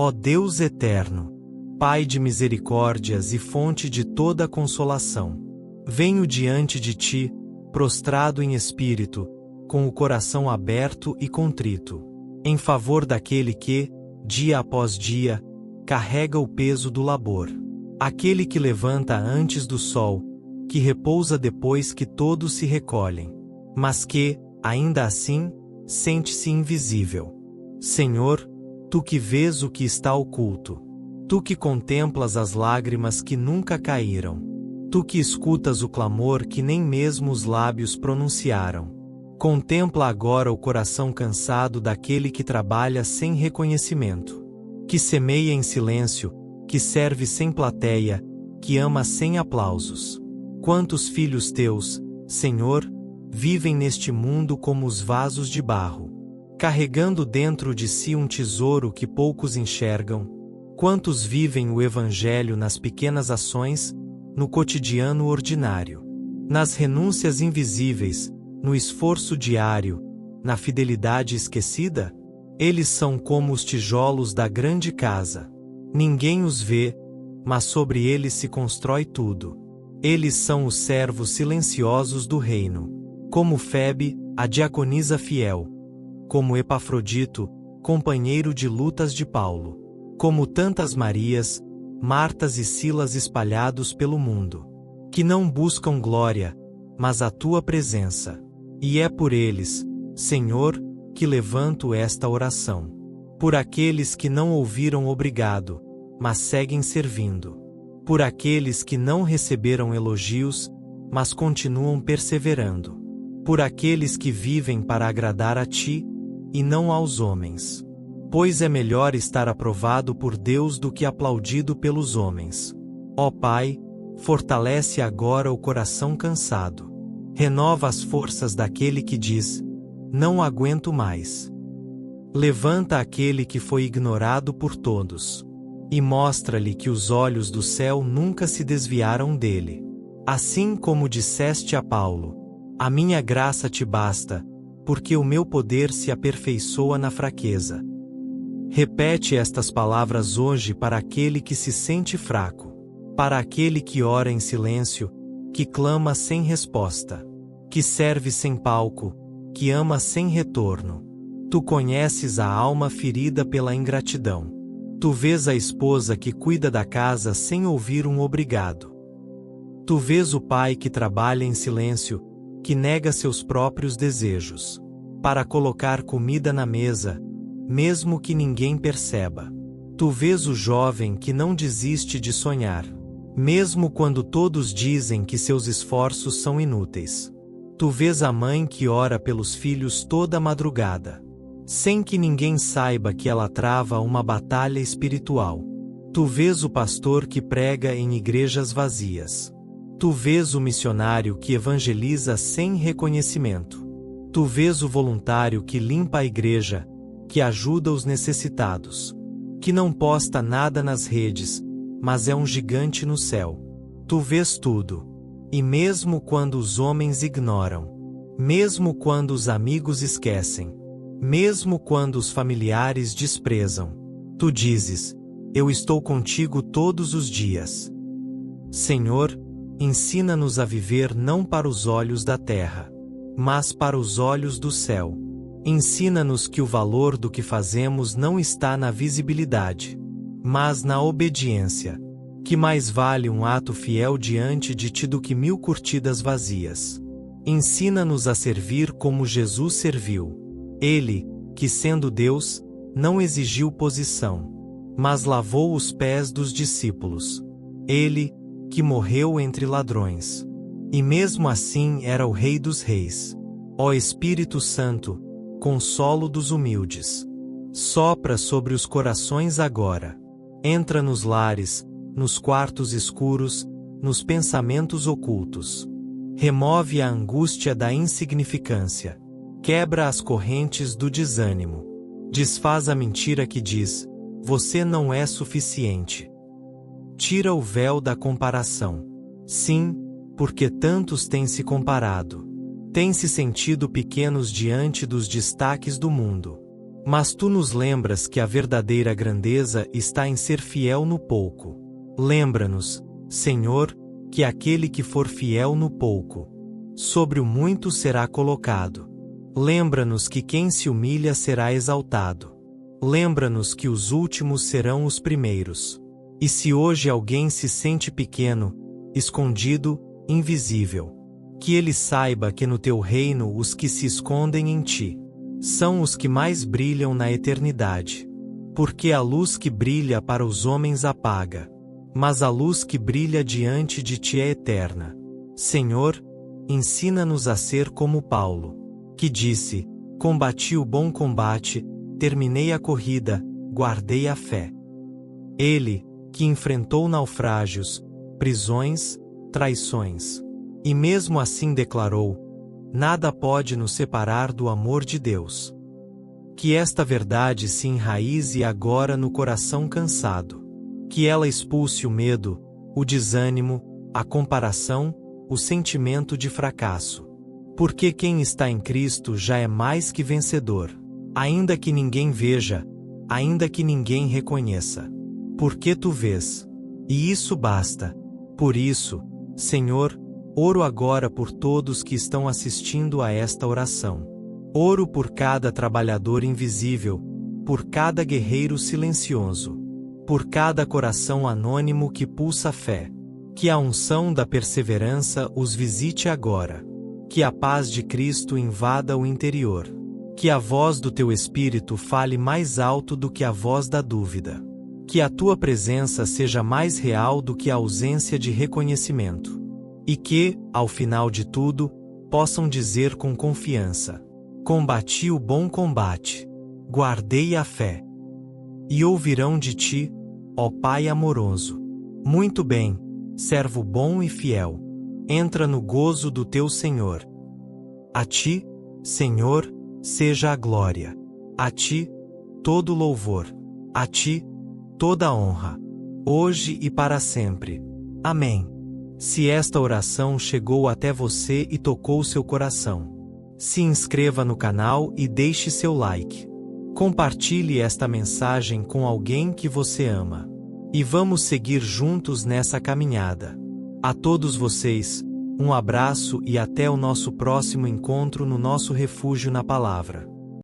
Ó Deus eterno, Pai de misericórdias e fonte de toda consolação, venho diante de Ti, prostrado em espírito, com o coração aberto e contrito, em favor daquele que, dia após dia, carrega o peso do labor, aquele que levanta antes do sol, que repousa depois que todos se recolhem, mas que, ainda assim, sente-se invisível. Senhor, Tu que vês o que está oculto, Tu que contemplas as lágrimas que nunca caíram, Tu que escutas o clamor que nem mesmo os lábios pronunciaram, contempla agora o coração cansado daquele que trabalha sem reconhecimento, que semeia em silêncio, que serve sem plateia, que ama sem aplausos. Quantos filhos Teus, Senhor, vivem neste mundo como os vasos de barro, carregando dentro de si um tesouro que poucos enxergam? Quantos vivem o Evangelho nas pequenas ações, no cotidiano ordinário, nas renúncias invisíveis, no esforço diário, na fidelidade esquecida? Eles são como os tijolos da grande casa. Ninguém os vê, mas sobre eles se constrói tudo. Eles são os servos silenciosos do reino, como Febe, a diaconisa fiel, como Epafrodito, companheiro de lutas de Paulo, como tantas Marias, Martas e Silas espalhados pelo mundo, que não buscam glória, mas a Tua presença. E é por eles, Senhor, que levanto esta oração. Por aqueles que não ouviram obrigado, mas seguem servindo. Por aqueles que não receberam elogios, mas continuam perseverando. Por aqueles que vivem para agradar a Ti, e não aos homens. Pois é melhor estar aprovado por Deus do que aplaudido pelos homens. Ó Pai, fortalece agora o coração cansado. Renova as forças daquele que diz: não aguento mais. Levanta aquele que foi ignorado por todos, e mostra-lhe que os olhos do céu nunca se desviaram dele. Assim como disseste a Paulo: a minha graça te basta, porque o meu poder se aperfeiçoa na fraqueza. Repete estas palavras hoje para aquele que se sente fraco, para aquele que ora em silêncio, que clama sem resposta, que serve sem palco, que ama sem retorno. Tu conheces a alma ferida pela ingratidão. Tu vês a esposa que cuida da casa sem ouvir um obrigado. Tu vês o pai que trabalha em silêncio, que nega seus próprios desejos, para colocar comida na mesa, mesmo que ninguém perceba. Tu vês o jovem que não desiste de sonhar, mesmo quando todos dizem que seus esforços são inúteis. Tu vês a mãe que ora pelos filhos toda madrugada, sem que ninguém saiba que ela trava uma batalha espiritual. Tu vês o pastor que prega em igrejas vazias. Tu vês o missionário que evangeliza sem reconhecimento. Tu vês o voluntário que limpa a igreja, que ajuda os necessitados, que não posta nada nas redes, mas é um gigante no céu. Tu vês tudo. E mesmo quando os homens ignoram, mesmo quando os amigos esquecem, mesmo quando os familiares desprezam, tu dizes: eu estou contigo todos os dias. Senhor, ensina-nos a viver não para os olhos da terra, mas para os olhos do céu. Ensina-nos que o valor do que fazemos não está na visibilidade, mas na obediência. Que mais vale um ato fiel diante de Ti do que 1000 curtidas vazias. Ensina-nos a servir como Jesus serviu. Ele, que sendo Deus, não exigiu posição, mas lavou os pés dos discípulos. Ele, que morreu entre ladrões, e mesmo assim era o Rei dos Reis. Ó Espírito Santo, consolo dos humildes, sopra sobre os corações agora. Entra nos lares, nos quartos escuros, nos pensamentos ocultos. Remove a angústia da insignificância. Quebra as correntes do desânimo. Desfaz a mentira que diz: você não é suficiente. Tira o véu da comparação. Sim, porque tantos têm se comparado. Têm se sentido pequenos diante dos destaques do mundo. Mas tu nos lembras que a verdadeira grandeza está em ser fiel no pouco. Lembra-nos, Senhor, que aquele que for fiel no pouco, sobre o muito será colocado. Lembra-nos que quem se humilha será exaltado. Lembra-nos que os últimos serão os primeiros. E se hoje alguém se sente pequeno, escondido, invisível, que ele saiba que no teu reino os que se escondem em ti são os que mais brilham na eternidade. Porque a luz que brilha para os homens apaga, mas a luz que brilha diante de ti é eterna. Senhor, ensina-nos a ser como Paulo, que disse: combati o bom combate, terminei a corrida, guardei a fé. Ele, que enfrentou naufrágios, prisões, traições, e mesmo assim declarou: nada pode nos separar do amor de Deus. Que esta verdade se enraize agora no coração cansado. Que ela expulse o medo, o desânimo, a comparação, o sentimento de fracasso. Porque quem está em Cristo já é mais que vencedor. Ainda que ninguém veja, ainda que ninguém reconheça. Porque tu vês. E isso basta. Por isso, Senhor, oro agora por todos que estão assistindo a esta oração. Oro por cada trabalhador invisível, por cada guerreiro silencioso, por cada coração anônimo que pulsa fé. Que a unção da perseverança os visite agora. Que a paz de Cristo invada o interior. Que a voz do teu Espírito fale mais alto do que a voz da dúvida. Que a tua presença seja mais real do que a ausência de reconhecimento. E que, ao final de tudo, possam dizer com confiança: combati o bom combate, guardei a fé. E ouvirão de ti, ó Pai amoroso: muito bem, servo bom e fiel, entra no gozo do teu Senhor. A ti, Senhor, seja a glória. A ti, todo louvor. A ti, toda honra. Hoje e para sempre. Amém. Se esta oração chegou até você e tocou seu coração, se inscreva no canal e deixe seu like. Compartilhe esta mensagem com alguém que você ama. E vamos seguir juntos nessa caminhada. A todos vocês, um abraço e até o nosso próximo encontro no nosso refúgio na palavra.